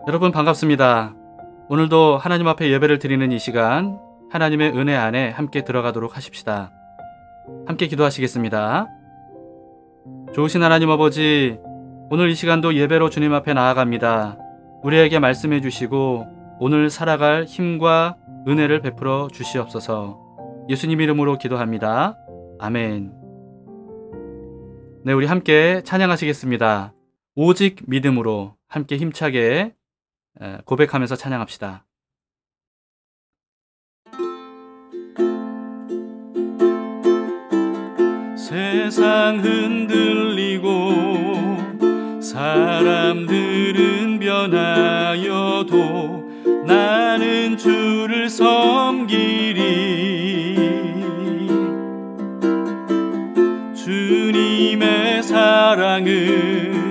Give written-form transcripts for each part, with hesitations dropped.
여러분 반갑습니다. 오늘도 하나님 앞에 예배를 드리는 이 시간, 하나님의 은혜 안에 함께 들어가도록 하십시다. 함께 기도하시겠습니다. 좋으신 하나님 아버지, 오늘 이 시간도 예배로 주님 앞에 나아갑니다. 우리에게 말씀해 주시고 오늘 살아갈 힘과 은혜를 베풀어 주시옵소서. 예수님 이름으로 기도합니다. 아멘. 네, 우리 함께 찬양하시겠습니다. 오직 믿음으로 함께 힘차게 고백하면서 찬양합시다. 세상 흔들리고 사람들은 변하여도 나는 주를 섬기리. 주님의 사랑은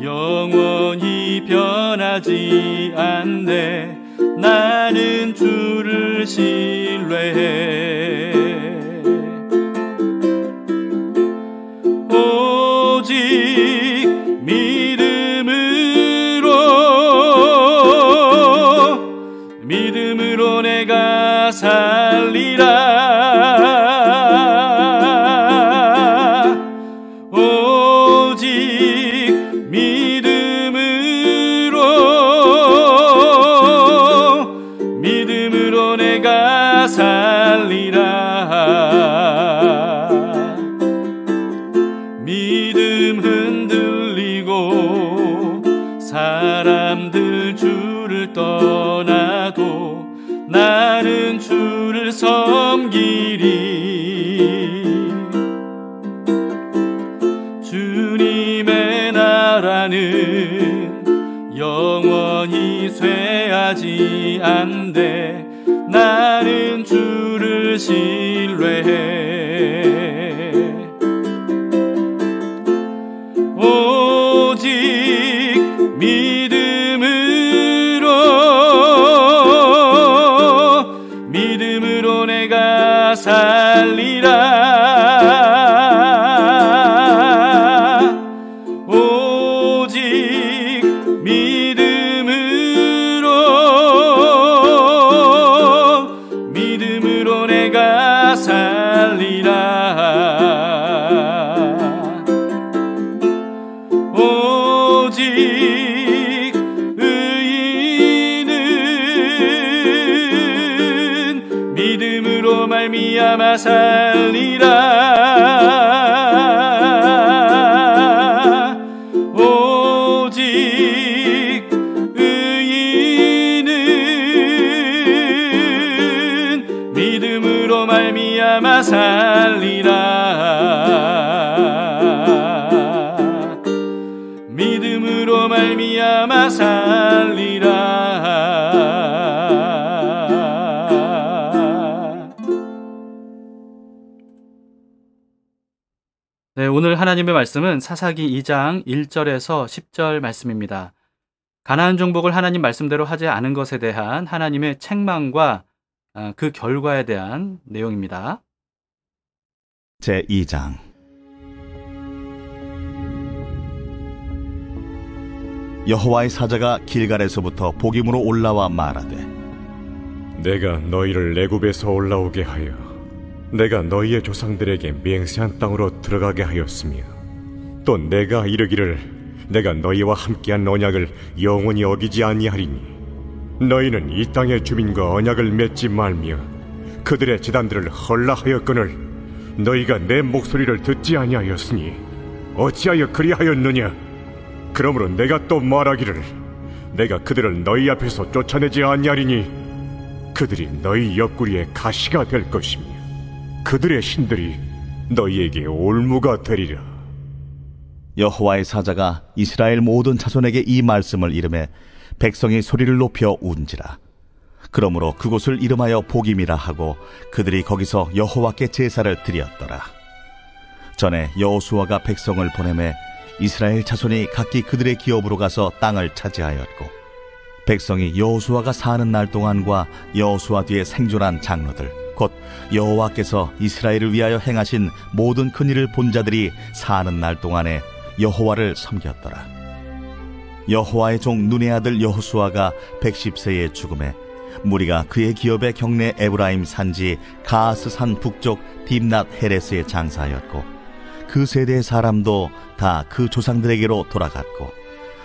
영원히 변하지 않네. 나는 주를 신뢰해. 오직 믿음으로 내가 살리라. 오직 믿음으로 내가 살리라. 믿음 흔들리고 사람들 주를 떠나도 나는 주를 섬기리. 주님의 나라는 영원히 쇠하지 않되 나는 주를 신뢰해. 오직 믿음으로 내가 살리라. 오직 믿음으로 내가 살리라. 오직 의인은 믿음으로 말미암아 살리라. 오직 의인은 믿음으로 말미암아 살리라. 믿음으로 말미암아 살리라. 네, 오늘 하나님의 말씀은 사사기 2장 1절에서 10절 말씀입니다. 가나안 정복을 하나님 말씀대로 하지 않은 것에 대한 하나님의 책망과 그 결과에 대한 내용입니다. 제2장. 여호와의 사자가 길갈에서부터 복임으로 올라와 말하되, 내가 너희를 애굽에서 올라오게 하여 내가 너희의 조상들에게 맹세한 땅으로 들어가게 하였으며, 또 내가 이르기를 내가 너희와 함께한 언약을 영원히 어기지 아니하리니 너희는 이 땅의 주민과 언약을 맺지 말며 그들의 제단들을 헐라하였거늘 너희가 내 목소리를 듣지 아니하였으니 어찌하여 그리하였느냐. 그러므로 내가 또 말하기를 내가 그들을 너희 앞에서 쫓아내지 아니하리니 그들이 너희 옆구리에 가시가 될 것이며 그들의 신들이 너희에게 올무가 되리라. 여호와의 사자가 이스라엘 모든 자손에게 이 말씀을 이르매 백성이 소리를 높여 운지라. 그러므로 그곳을 이름하여 복임이라 하고 그들이 거기서 여호와께 제사를 드렸더라. 전에 여호수아가 백성을 보내매 이스라엘 자손이 각기 그들의 기업으로 가서 땅을 차지하였고, 백성이 여호수아가 사는 날 동안과 여호수아 뒤에 생존한 장로들 곧 여호와께서 이스라엘을 위하여 행하신 모든 큰일을 본 자들이 사는 날 동안에 여호와를 섬겼더라. 여호와의 종 눈의 아들 여호수아가 110세에 죽음에 무리가 그의 기업의 경내 에브라임 산지 가스산 북쪽 딥낫 헤레스에 장사하였고 그 세대의 사람도 다 그 조상들에게로 돌아갔고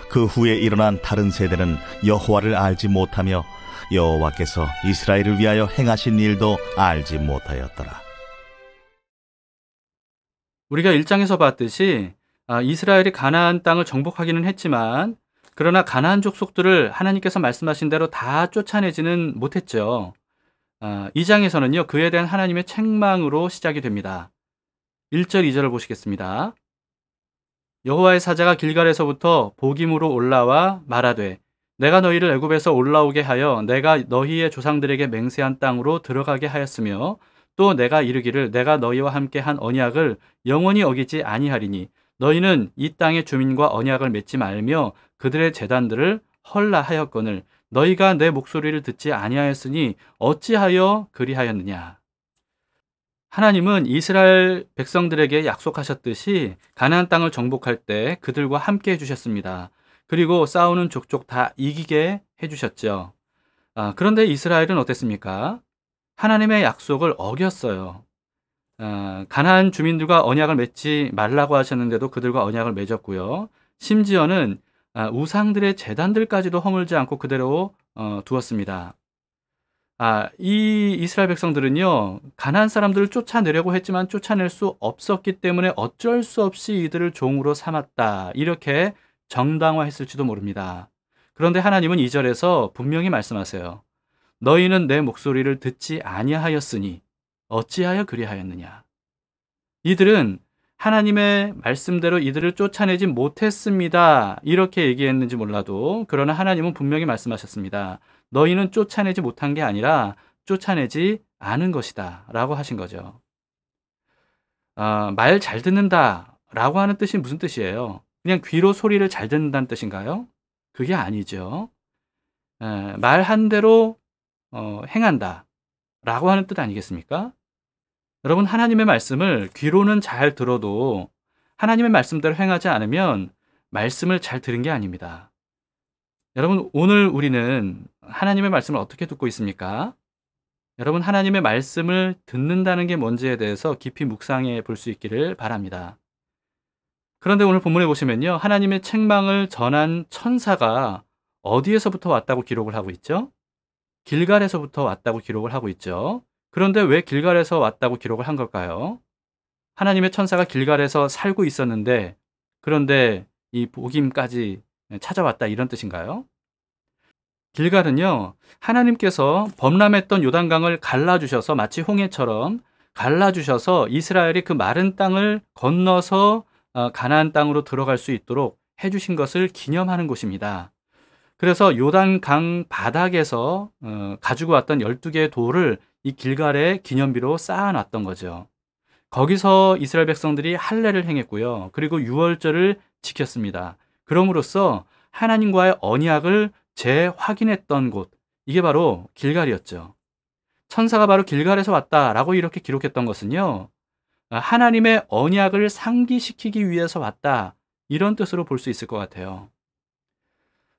그 후에 일어난 다른 세대는 여호와를 알지 못하며 여호와께서 이스라엘을 위하여 행하신 일도 알지 못하였더라. 우리가 1장에서 봤듯이 이스라엘이 가나안 땅을 정복하기는 했지만 그러나 가나안 족속들을 하나님께서 말씀하신 대로 다 쫓아내지는 못했죠. 2장에서는요, 그에 대한 하나님의 책망으로 시작이 됩니다. 1절, 2절을 보시겠습니다. 여호와의 사자가 길갈에서부터 보김으로 올라와 말하되 내가 너희를 애굽에서 올라오게 하여 내가 너희의 조상들에게 맹세한 땅으로 들어가게 하였으며 또 내가 이르기를 내가 너희와 함께 한 언약을 영원히 어기지 아니하리니 너희는 이 땅의 주민과 언약을 맺지 말며 그들의 제단들을 헐라하였거늘 너희가 내 목소리를 듣지 아니하였으니 어찌하여 그리하였느냐. 하나님은 이스라엘 백성들에게 약속하셨듯이 가나안 땅을 정복할 때 그들과 함께 해주셨습니다. 그리고 싸우는 족족 다 이기게 해주셨죠. 그런데 이스라엘은 어땠습니까? 하나님의 약속을 어겼어요. 가나안 주민들과 언약을 맺지 말라고 하셨는데도 그들과 언약을 맺었고요. 심지어는 우상들의 제단들까지도 허물지 않고 그대로 두었습니다. 이 이스라엘 백성들은요, 가나안 사람들을 쫓아내려고 했지만 쫓아낼 수 없었기 때문에 어쩔 수 없이 이들을 종으로 삼았다. 이렇게 정당화했을지도 모릅니다. 그런데 하나님은 2절에서 분명히 말씀하세요. 너희는 내 목소리를 듣지 아니하였으니 어찌하여 그리하였느냐. 이들은 하나님의 말씀대로 이들을 쫓아내지 못했습니다. 이렇게 얘기했는지 몰라도 그러나 하나님은 분명히 말씀하셨습니다. 너희는 쫓아내지 못한 게 아니라 쫓아내지 않은 것이다 라고 하신 거죠. 말 잘 듣는다 라고 하는 뜻이 무슨 뜻이에요? 그냥 귀로 소리를 잘 듣는다는 뜻인가요? 그게 아니죠. 말한 대로 행한다 라고 하는 뜻 아니겠습니까? 여러분, 하나님의 말씀을 귀로는 잘 들어도 하나님의 말씀대로 행하지 않으면 말씀을 잘 들은 게 아닙니다. 여러분, 오늘 우리는 하나님의 말씀을 어떻게 듣고 있습니까? 여러분, 하나님의 말씀을 듣는다는 게 뭔지에 대해서 깊이 묵상해 볼 수 있기를 바랍니다. 그런데 오늘 본문에 보시면요, 하나님의 책망을 전한 천사가 어디에서부터 왔다고 기록을 하고 있죠? 길갈에서부터 왔다고 기록을 하고 있죠. 그런데 왜 길갈에서 왔다고 기록을 한 걸까요? 하나님의 천사가 길갈에서 살고 있었는데 그런데 이 복임까지 찾아왔다 이런 뜻인가요? 길갈은요, 하나님께서 범람했던 요단강을 갈라주셔서 마치 홍해처럼 갈라주셔서 이스라엘이 그 마른 땅을 건너서 가나안 땅으로 들어갈 수 있도록 해주신 것을 기념하는 곳입니다. 그래서 요단강 바닥에서 가지고 왔던 12개의 돌을 이 길갈에 기념비로 쌓아놨던 거죠. 거기서 이스라엘 백성들이 할례를 행했고요. 그리고 유월절을 지켰습니다. 그럼으로써 하나님과의 언약을 재확인했던 곳, 이게 바로 길갈이었죠. 천사가 바로 길갈에서 왔다라고 이렇게 기록했던 것은요, 하나님의 언약을 상기시키기 위해서 왔다, 이런 뜻으로 볼 수 있을 것 같아요.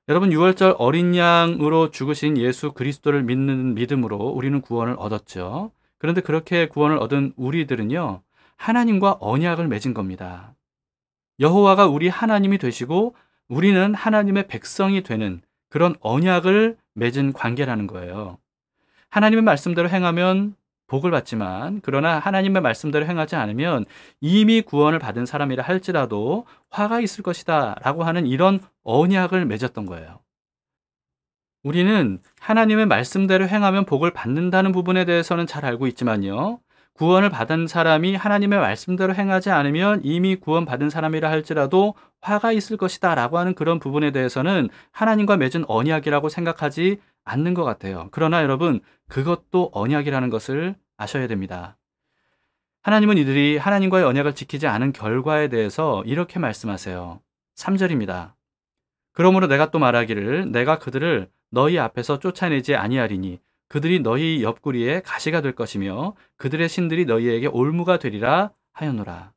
여러분, 유월절 어린 양으로 죽으신 예수 그리스도를 믿는 믿음으로 우리는 구원을 얻었죠. 그런데 그렇게 구원을 얻은 우리들은요, 하나님과 언약을 맺은 겁니다. 여호와가 우리 하나님이 되시고 우리는 하나님의 백성이 되는 그런 언약을 맺은 관계라는 거예요. 하나님의 말씀대로 행하면 복을 받지만 그러나 하나님의 말씀대로 행하지 않으면 이미 구원을 받은 사람이라 할지라도 화가 있을 것이다 라고 하는 이런 언약을 맺었던 거예요. 우리는 하나님의 말씀대로 행하면 복을 받는다는 부분에 대해서는 잘 알고 있지만요, 구원을 받은 사람이 하나님의 말씀대로 행하지 않으면 이미 구원받은 사람이라 할지라도 화가 있을 것이다 라고 하는 그런 부분에 대해서는 하나님과 맺은 언약이라고 생각하지 않는 것 같아요. 그러나 여러분, 그것도 언약이라는 것을 아셔야 됩니다. 하나님은 이들이 하나님과의 언약을 지키지 않은 결과에 대해서 이렇게 말씀하세요. 3절입니다. 그러므로 내가 또 말하기를 내가 그들을 너희 앞에서 쫓아내지 아니하리니 그들이 너희 옆구리에 가시가 될 것이며 그들의 신들이 너희에게 올무가 되리라 하였노라.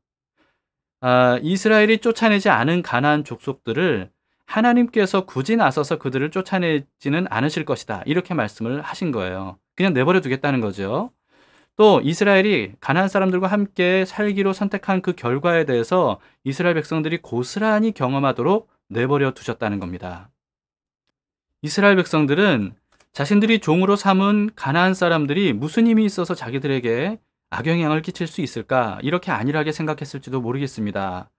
이스라엘이 쫓아내지 않은 가나안 족속들을 하나님께서 굳이 나서서 그들을 쫓아내지는 않으실 것이다. 이렇게 말씀을 하신 거예요. 그냥 내버려 두겠다는 거죠. 또 이스라엘이 가나안 사람들과 함께 살기로 선택한 그 결과에 대해서 이스라엘 백성들이 고스란히 경험하도록 내버려 두셨다는 겁니다. 이스라엘 백성들은 자신들이 종으로 삼은 가나안 사람들이 무슨 힘이 있어서 자기들에게 악영향을 끼칠 수 있을까? 이렇게 안일하게 생각했을지도 모르겠습니다.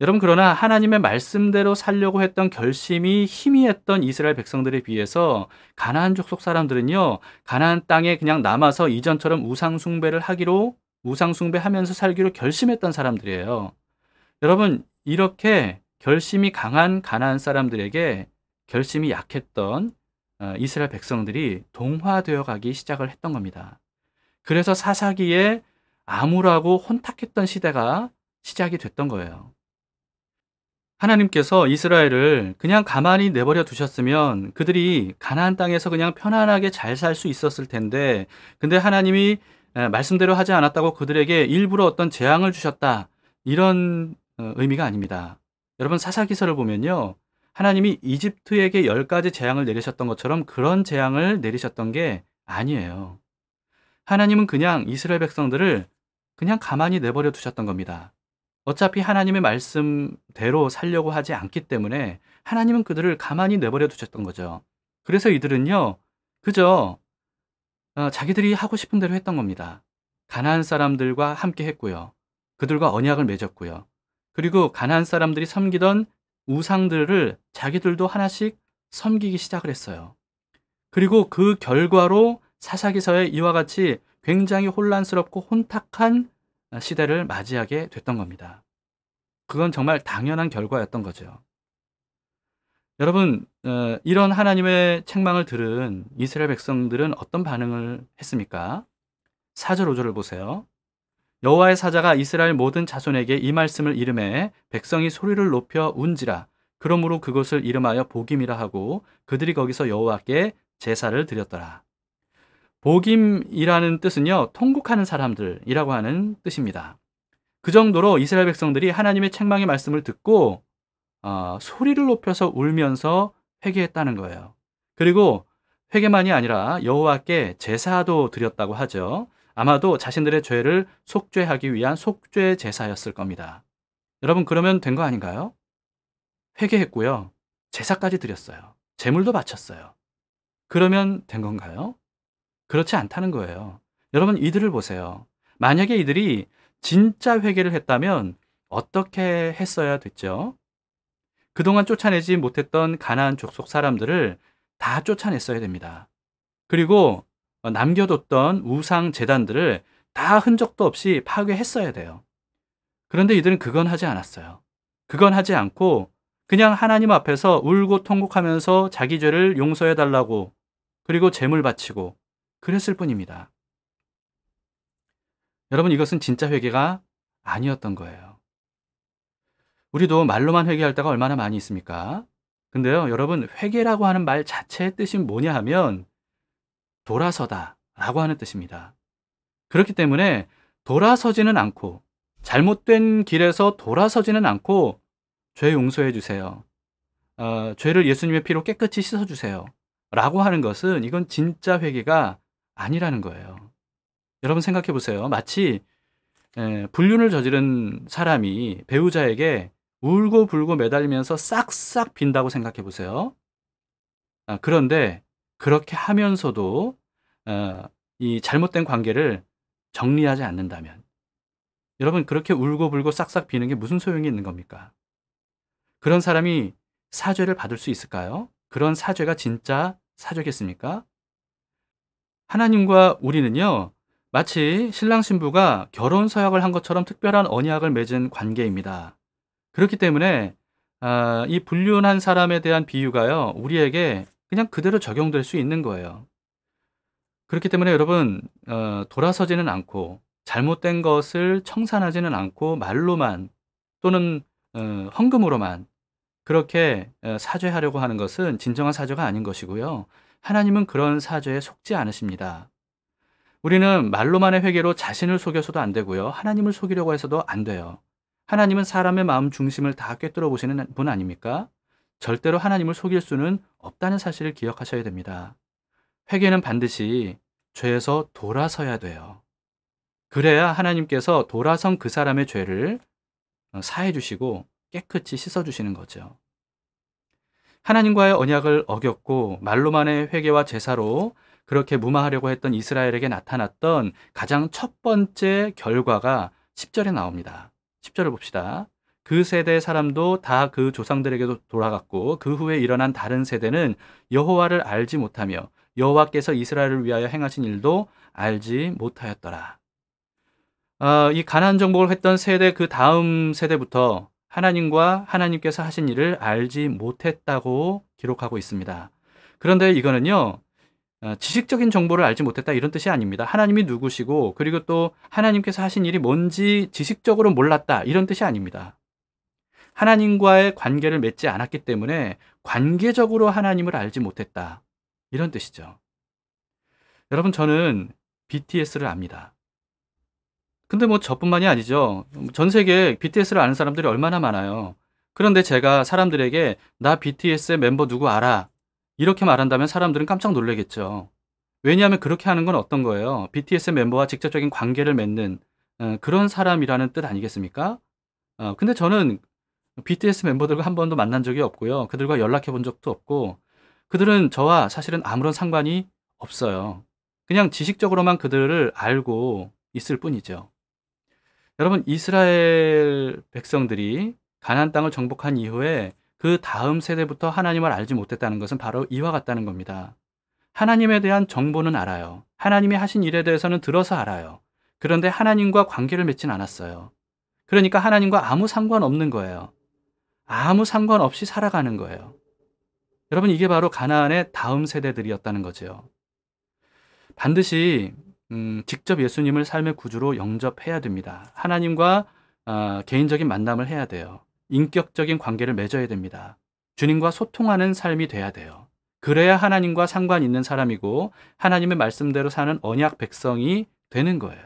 여러분, 그러나 하나님의 말씀대로 살려고 했던 결심이 희미했던 이스라엘 백성들에 비해서 가나안 족속 사람들은요, 가나안 땅에 그냥 남아서 이전처럼 우상숭배하면서 살기로 결심했던 사람들이에요. 여러분, 이렇게 결심이 강한 가나안 사람들에게 결심이 약했던 이스라엘 백성들이 동화되어 가기 시작을 했던 겁니다. 그래서 사사기에 암울하고 혼탁했던 시대가 시작이 됐던 거예요. 하나님께서 이스라엘을 그냥 가만히 내버려 두셨으면 그들이 가나안 땅에서 그냥 편안하게 잘 살 수 있었을 텐데, 근데 하나님이 말씀대로 하지 않았다고 그들에게 일부러 어떤 재앙을 주셨다, 이런 의미가 아닙니다. 여러분, 사사기서를 보면요, 하나님이 이집트에게 10가지 재앙을 내리셨던 것처럼 그런 재앙을 내리셨던 게 아니에요. 하나님은 그냥 이스라엘 백성들을 그냥 가만히 내버려 두셨던 겁니다. 어차피 하나님의 말씀대로 살려고 하지 않기 때문에 하나님은 그들을 가만히 내버려 두셨던 거죠. 그래서 이들은요, 그저 자기들이 하고 싶은 대로 했던 겁니다. 가나안 사람들과 함께 했고요. 그들과 언약을 맺었고요. 그리고 가나안 사람들이 섬기던 우상들을 자기들도 하나씩 섬기기 시작을 했어요. 그리고 그 결과로 사사기서에 이와 같이 굉장히 혼란스럽고 혼탁한 시대를 맞이하게 됐던 겁니다. 그건 정말 당연한 결과였던 거죠. 여러분, 이런 하나님의 책망을 들은 이스라엘 백성들은 어떤 반응을 했습니까? 4절 5절을 보세요. 여호와의 사자가 이스라엘 모든 자손에게 이 말씀을 이르매 백성이 소리를 높여 운지라. 그러므로 그것을 이름하여 복임이라 하고 그들이 거기서 여호와께 제사를 드렸더라. 복임이라는 뜻은요, 통곡하는 사람들이라고 하는 뜻입니다. 그 정도로 이스라엘 백성들이 하나님의 책망의 말씀을 듣고 소리를 높여서 울면서 회개했다는 거예요. 그리고 회개만이 아니라 여호와께 제사도 드렸다고 하죠. 아마도 자신들의 죄를 속죄하기 위한 속죄 제사였을 겁니다. 여러분, 그러면 된 거 아닌가요? 회개했고요, 제사까지 드렸어요. 제물도 바쳤어요. 그러면 된 건가요? 그렇지 않다는 거예요. 여러분, 이들을 보세요. 만약에 이들이 진짜 회개를 했다면 어떻게 했어야 됐죠? 그동안 쫓아내지 못했던 가나안 족속 사람들을 다 쫓아냈어야 됩니다. 그리고 남겨뒀던 우상 제단들을 다 흔적도 없이 파괴했어야 돼요. 그런데 이들은 그건 하지 않았어요. 그건 하지 않고 그냥 하나님 앞에서 울고 통곡하면서 자기 죄를 용서해달라고, 그리고 제물 바치고 그랬을 뿐입니다. 여러분, 이것은 진짜 회개가 아니었던 거예요. 우리도 말로만 회개할 때가 얼마나 많이 있습니까? 근데요, 여러분, 회개라고 하는 말 자체의 뜻이 뭐냐 하면 돌아서다 라고 하는 뜻입니다. 그렇기 때문에 돌아서지는 않고, 잘못된 길에서 돌아서지는 않고 죄 용서해 주세요, 죄를 예수님의 피로 깨끗이 씻어주세요 라고 하는 것은, 이건 진짜 회개가 아니라는 거예요. 여러분, 생각해 보세요. 마치 불륜을 저지른 사람이 배우자에게 울고불고 매달리면서 싹싹 빈다고 생각해 보세요. 그런데 그렇게 하면서도 이 잘못된 관계를 정리하지 않는다면, 여러분, 그렇게 울고불고 싹싹 비는 게 무슨 소용이 있는 겁니까? 그런 사람이 사죄를 받을 수 있을까요? 그런 사죄가 진짜 사죄겠습니까? 하나님과 우리는요, 마치 신랑 신부가 결혼 서약을 한 것처럼 특별한 언약을 맺은 관계입니다. 그렇기 때문에 이 불륜한 사람에 대한 비유가요, 우리에게 그냥 그대로 적용될 수 있는 거예요. 그렇기 때문에 여러분, 돌아서지는 않고 잘못된 것을 청산하지는 않고 말로만 또는 헌금으로만 그렇게 사죄하려고 하는 것은 진정한 사죄가 아닌 것이고요. 하나님은 그런 사죄에 속지 않으십니다. 우리는 말로만의 회개로 자신을 속여서도 안 되고요, 하나님을 속이려고 해서도 안 돼요. 하나님은 사람의 마음 중심을 다 꿰뚫어 보시는 분 아닙니까? 절대로 하나님을 속일 수는 없다는 사실을 기억하셔야 됩니다. 회개는 반드시 죄에서 돌아서야 돼요. 그래야 하나님께서 돌아선 그 사람의 죄를 사해 주시고 깨끗이 씻어 주시는 거죠. 하나님과의 언약을 어겼고 말로만의 회개와 제사로 그렇게 무마하려고 했던 이스라엘에게 나타났던 가장 첫 번째 결과가 10절에 나옵니다. 10절을 봅시다. 그 세대의 사람도 다 그 조상들에게도 돌아갔고 그 후에 일어난 다른 세대는 여호와를 알지 못하며 여호와께서 이스라엘을 위하여 행하신 일도 알지 못하였더라. 이 가나안 정복을 했던 세대 그 다음 세대부터 하나님과 하나님께서 하신 일을 알지 못했다고 기록하고 있습니다. 그런데 이거는요, 지식적인 정보를 알지 못했다 이런 뜻이 아닙니다. 하나님이 누구시고 그리고 또 하나님께서 하신 일이 뭔지 지식적으로 몰랐다 이런 뜻이 아닙니다. 하나님과의 관계를 맺지 않았기 때문에 관계적으로 하나님을 알지 못했다 이런 뜻이죠. 여러분, 저는 BTS를 압니다. 근데 뭐 저뿐만이 아니죠. 전 세계에 BTS를 아는 사람들이 얼마나 많아요. 그런데 제가 사람들에게 나 BTS의 멤버 누구 알아? 이렇게 말한다면 사람들은 깜짝 놀라겠죠. 왜냐하면 그렇게 하는 건 어떤 거예요? BTS 멤버와 직접적인 관계를 맺는 그런 사람이라는 뜻 아니겠습니까? 근데 저는 BTS 멤버들과 한 번도 만난 적이 없고요. 그들과 연락해 본 적도 없고 그들은 저와 사실은 아무런 상관이 없어요. 그냥 지식적으로만 그들을 알고 있을 뿐이죠. 여러분, 이스라엘 백성들이 가나안 땅을 정복한 이후에 그 다음 세대부터 하나님을 알지 못했다는 것은 바로 이와 같다는 겁니다. 하나님에 대한 정보는 알아요. 하나님이 하신 일에 대해서는 들어서 알아요. 그런데 하나님과 관계를 맺진 않았어요. 그러니까 하나님과 아무 상관없는 거예요. 아무 상관없이 살아가는 거예요. 여러분, 이게 바로 가나안의 다음 세대들이었다는 거죠. 반드시 직접 예수님을 삶의 구주로 영접해야 됩니다. 하나님과 개인적인 만남을 해야 돼요. 인격적인 관계를 맺어야 됩니다. 주님과 소통하는 삶이 돼야 돼요. 그래야 하나님과 상관 있는 사람이고 하나님의 말씀대로 사는 언약 백성이 되는 거예요.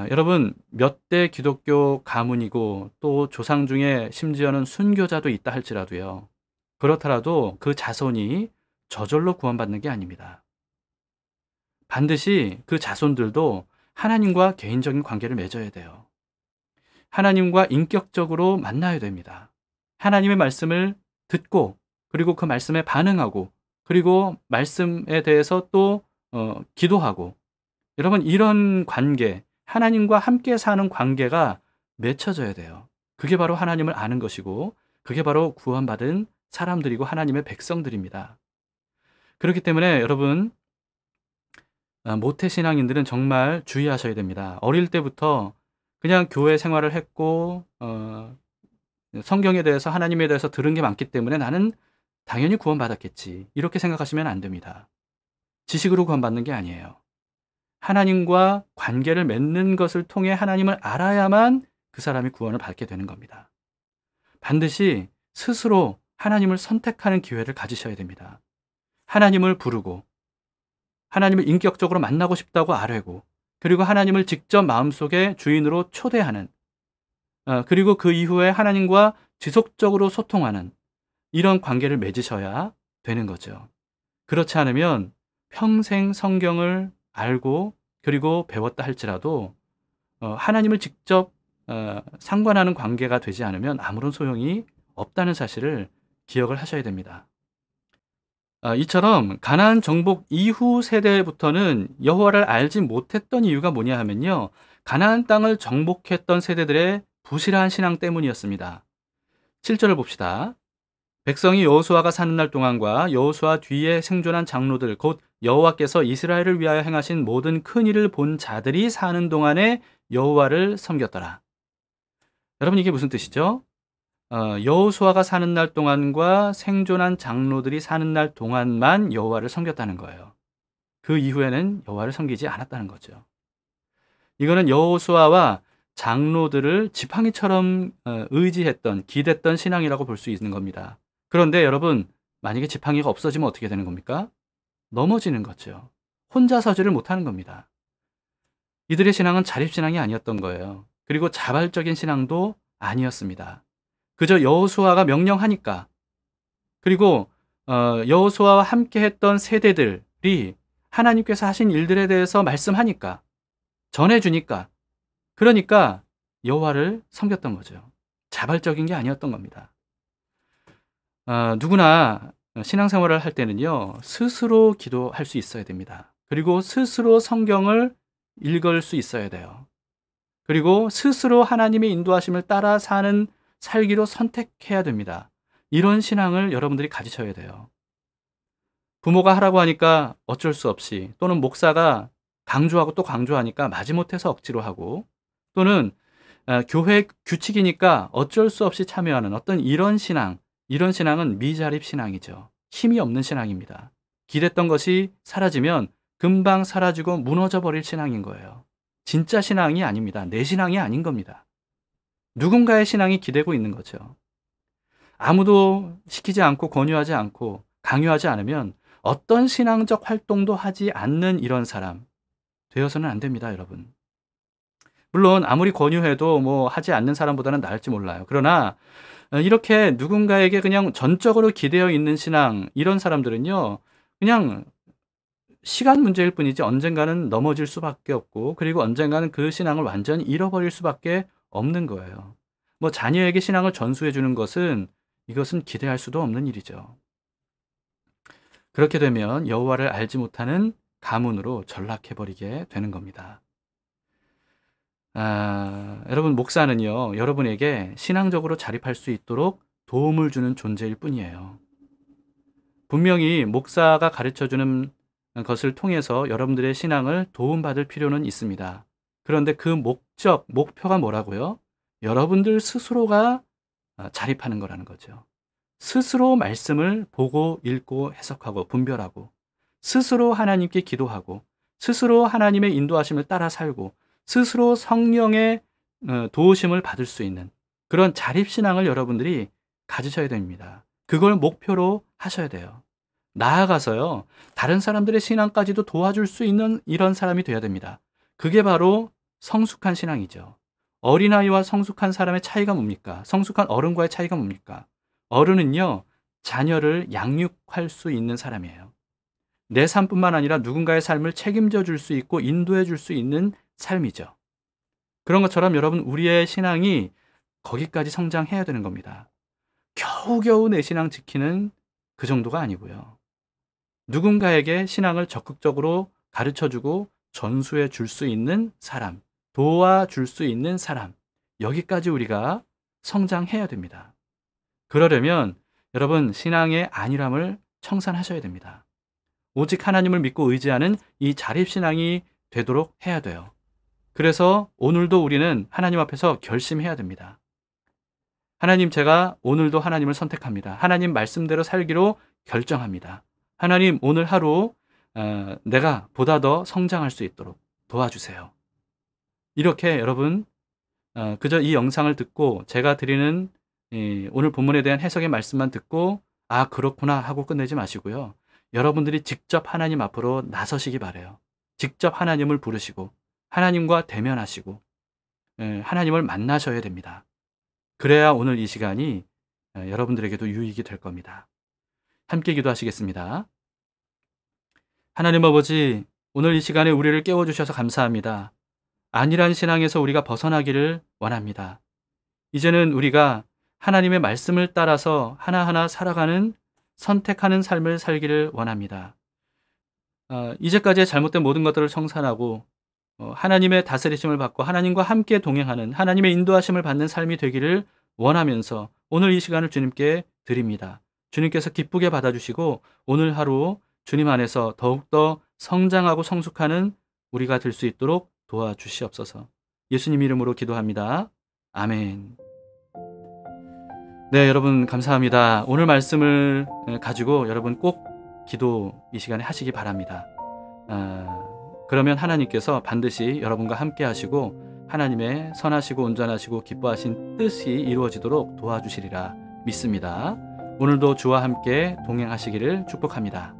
여러분, 몇 대 기독교 가문이고 또 조상 중에 심지어는 순교자도 있다 할지라도요. 그렇더라도 그 자손이 저절로 구원받는 게 아닙니다. 반드시 그 자손들도 하나님과 개인적인 관계를 맺어야 돼요. 하나님과 인격적으로 만나야 됩니다. 하나님의 말씀을 듣고 그리고 그 말씀에 반응하고 그리고 말씀에 대해서 또 기도하고, 여러분, 이런 관계, 하나님과 함께 사는 관계가 맺혀져야 돼요. 그게 바로 하나님을 아는 것이고 그게 바로 구원받은 사람들이고 하나님의 백성들입니다. 그렇기 때문에 여러분, 모태신앙인들은 정말 주의하셔야 됩니다. 어릴 때부터 그냥 교회 생활을 했고 성경에 대해서, 하나님에 대해서 들은 게 많기 때문에 나는 당연히 구원받았겠지, 이렇게 생각하시면 안 됩니다. 지식으로 구원받는 게 아니에요. 하나님과 관계를 맺는 것을 통해 하나님을 알아야만 그 사람이 구원을 받게 되는 겁니다. 반드시 스스로 하나님을 선택하는 기회를 가지셔야 됩니다. 하나님을 부르고 하나님을 인격적으로 만나고 싶다고 아뢰고 그리고 하나님을 직접 마음속에 주인으로 초대하는, 그리고 그 이후에 하나님과 지속적으로 소통하는 이런 관계를 맺으셔야 되는 거죠. 그렇지 않으면 평생 성경을 알고 그리고 배웠다 할지라도 하나님을 직접 상관하는 관계가 되지 않으면 아무런 소용이 없다는 사실을 기억을 하셔야 됩니다. 이처럼 가나안 정복 이후 세대부터는 여호와를 알지 못했던 이유가 뭐냐 하면요, 가나안 땅을 정복했던 세대들의 부실한 신앙 때문이었습니다. 7절을 봅시다. 백성이 여호수아가 사는 날 동안과 여호수아 뒤에 생존한 장로들 곧 여호와께서 이스라엘을 위하여 행하신 모든 큰 일을 본 자들이 사는 동안에 여호와를 섬겼더라. 여러분, 이게 무슨 뜻이죠? 여호수아가 사는 날 동안과 생존한 장로들이 사는 날 동안만 여호와를 섬겼다는 거예요. 그 이후에는 여호와를 섬기지 않았다는 거죠. 이거는 여호수아와 장로들을 지팡이처럼 의지했던, 기댔던 신앙이라고 볼 수 있는 겁니다. 그런데 여러분, 만약에 지팡이가 없어지면 어떻게 되는 겁니까? 넘어지는 거죠. 혼자 서지를 못하는 겁니다. 이들의 신앙은 자립신앙이 아니었던 거예요. 그리고 자발적인 신앙도 아니었습니다. 그저 여호수아가 명령하니까, 그리고 여호수아와 함께 했던 세대들이 하나님께서 하신 일들에 대해서 말씀하니까, 전해주니까, 그러니까 여호와를 섬겼던 거죠. 자발적인 게 아니었던 겁니다. 누구나 신앙생활을 할 때는요, 스스로 기도할 수 있어야 됩니다. 그리고 스스로 성경을 읽을 수 있어야 돼요. 그리고 스스로 하나님의 인도하심을 따라 사는 살기로 선택해야 됩니다. 이런 신앙을 여러분들이 가지셔야 돼요. 부모가 하라고 하니까 어쩔 수 없이, 또는 목사가 강조하고 또 강조하니까 마지못해서 억지로 하고, 또는 교회 규칙이니까 어쩔 수 없이 참여하는 어떤 이런 신앙은 미자립 신앙이죠. 힘이 없는 신앙입니다. 기댔던 것이 사라지면 금방 사라지고 무너져 버릴 신앙인 거예요. 진짜 신앙이 아닙니다. 내 신앙이 아닌 겁니다. 누군가의 신앙이 기대고 있는 거죠. 아무도 시키지 않고 권유하지 않고 강요하지 않으면 어떤 신앙적 활동도 하지 않는 이런 사람 되어서는 안 됩니다, 여러분. 물론 아무리 권유해도 뭐 하지 않는 사람보다는 나을지 몰라요. 그러나 이렇게 누군가에게 그냥 전적으로 기대어 있는 신앙, 이런 사람들은요, 그냥 시간 문제일 뿐이지 언젠가는 넘어질 수밖에 없고, 그리고 언젠가는 그 신앙을 완전히 잃어버릴 수밖에 없는 거예요. 뭐 자녀에게 신앙을 전수해 주는 것은, 이것은 기대할 수도 없는 일이죠. 그렇게 되면 여호와를 알지 못하는 가문으로 전락해 버리게 되는 겁니다. 여러분, 목사는요, 여러분에게 신앙적으로 자립할 수 있도록 도움을 주는 존재일 뿐이에요. 분명히 목사가 가르쳐주는 것을 통해서 여러분들의 신앙을 도움받을 필요는 있습니다. 그런데 그 목표가 뭐라고요? 여러분들 스스로가 자립하는 거라는 거죠. 스스로 말씀을 보고 읽고 해석하고 분별하고, 스스로 하나님께 기도하고, 스스로 하나님의 인도하심을 따라 살고, 스스로 성령의 도우심을 받을 수 있는 그런 자립신앙을 여러분들이 가지셔야 됩니다. 그걸 목표로 하셔야 돼요. 나아가서요, 다른 사람들의 신앙까지도 도와줄 수 있는 이런 사람이 되어야 됩니다. 그게 바로 성숙한 신앙이죠. 어린아이와 성숙한 사람의 차이가 뭡니까? 성숙한 어른과의 차이가 뭡니까? 어른은요, 자녀를 양육할 수 있는 사람이에요. 내 삶뿐만 아니라 누군가의 삶을 책임져 줄 수 있고 인도해 줄 수 있는 삶이죠. 그런 것처럼 여러분, 우리의 신앙이 거기까지 성장해야 되는 겁니다. 겨우겨우 내 신앙 지키는 그 정도가 아니고요. 누군가에게 신앙을 적극적으로 가르쳐주고 전수해 줄 수 있는 사람, 도와줄 수 있는 사람, 여기까지 우리가 성장해야 됩니다. 그러려면 여러분, 신앙의 안일함을 청산하셔야 됩니다. 오직 하나님을 믿고 의지하는 이 자립신앙이 되도록 해야 돼요. 그래서 오늘도 우리는 하나님 앞에서 결심해야 됩니다. 하나님, 제가 오늘도 하나님을 선택합니다. 하나님 말씀대로 살기로 결정합니다. 하나님, 오늘 하루 내가 보다 더 성장할 수 있도록 도와주세요. 이렇게 여러분, 그저 이 영상을 듣고 제가 드리는 오늘 본문에 대한 해석의 말씀만 듣고 아, 그렇구나 하고 끝내지 마시고요. 여러분들이 직접 하나님 앞으로 나서시기 바라요. 직접 하나님을 부르시고 하나님과 대면하시고 하나님을 만나셔야 됩니다. 그래야 오늘 이 시간이 여러분들에게도 유익이 될 겁니다. 함께 기도하시겠습니다. 하나님 아버지, 오늘 이 시간에 우리를 깨워주셔서 감사합니다. 안일한 신앙에서 우리가 벗어나기를 원합니다. 이제는 우리가 하나님의 말씀을 따라서 하나하나 살아가는, 선택하는 삶을 살기를 원합니다. 이제까지의 잘못된 모든 것들을 청산하고 하나님의 다스리심을 받고 하나님과 함께 동행하는, 하나님의 인도하심을 받는 삶이 되기를 원하면서 오늘 이 시간을 주님께 드립니다. 주님께서 기쁘게 받아주시고 오늘 하루 주님 안에서 더욱더 성장하고 성숙하는 우리가 될 수 있도록 도와주시옵소서. 예수님 이름으로 기도합니다. 아멘. 네, 여러분 감사합니다. 오늘 말씀을 가지고 여러분 꼭 기도 이 시간에 하시기 바랍니다. 그러면 하나님께서 반드시 여러분과 함께 하시고 하나님의 선하시고 온전하시고 기뻐하신 뜻이 이루어지도록 도와주시리라 믿습니다. 오늘도 주와 함께 동행하시기를 축복합니다.